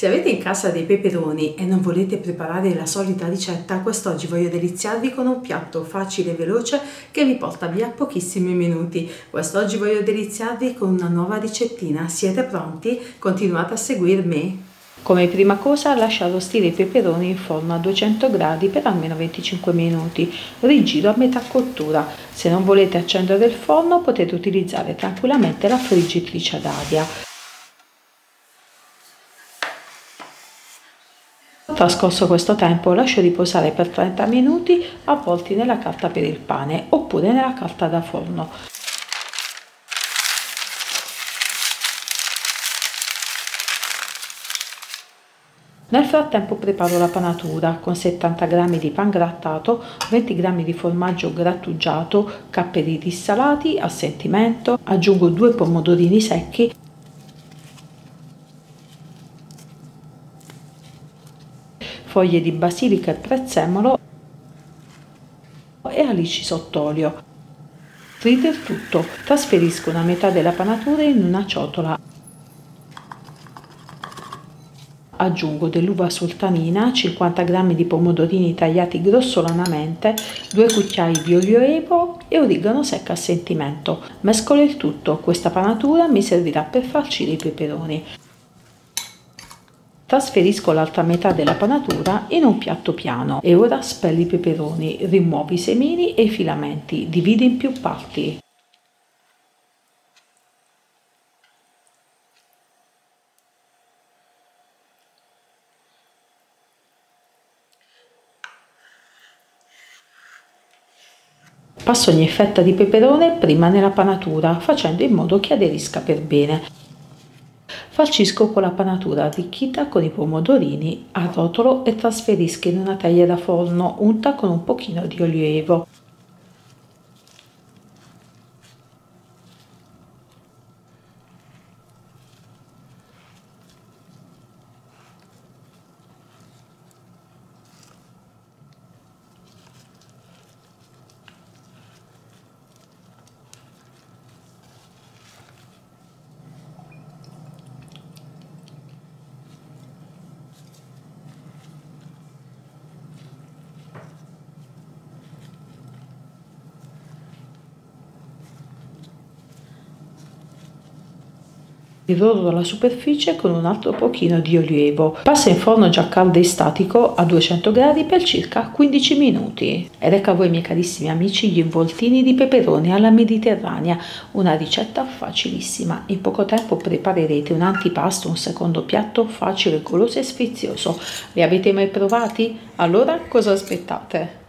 Se avete in casa dei peperoni e non volete preparare la solita ricetta, quest'oggi voglio deliziarvi con un piatto facile e veloce che vi porta via pochissimi minuti. Quest'oggi voglio deliziarvi con una nuova ricettina. Siete pronti? Continuate a seguirmi. Come prima cosa lascio arrostire i peperoni in forno a 200 gradi per almeno 25 minuti, rigiro a metà cottura. Se non volete accendere il forno potete utilizzare tranquillamente la friggitrice ad aria. Trascorso questo tempo lascio riposare per 30 minuti avvolti nella carta per il pane oppure nella carta da forno. Nel frattempo preparo la panatura con 70 g di pan grattato, 20 g di formaggio grattugiato, capperi dissalati a sentimento, aggiungo 2 pomodorini secchi, foglie di basilica e prezzemolo e alici sott'olio. Trito il tutto, trasferisco una metà della panatura in una ciotola. Aggiungo dell'uva sultanina, 50 g di pomodorini tagliati grossolanamente, 2 cucchiai di olio evo e origano secco a sentimento. Mescolo il tutto, questa panatura mi servirà per farcire i peperoni. Trasferisco l'altra metà della panatura in un piatto piano e ora spelli i peperoni, rimuovi i semini e i filamenti, dividi in più parti. Passo ogni fetta di peperone prima nella panatura, facendo in modo che aderisca per bene. Farcisco con la panatura arricchita con i pomodorini, arrotolo e trasferisco in una teglia da forno unta con un pochino di olio evo. Irrodo la superficie con un altro pochino di olio evo. Passa in forno già caldo e statico a 200 gradi per circa 15 minuti. Ed ecco a voi, miei carissimi amici, gli involtini di peperone alla mediterranea, una ricetta facilissima. In poco tempo preparerete un antipasto, un secondo piatto facile, goloso e sfizioso. Li avete mai provati? Allora cosa aspettate?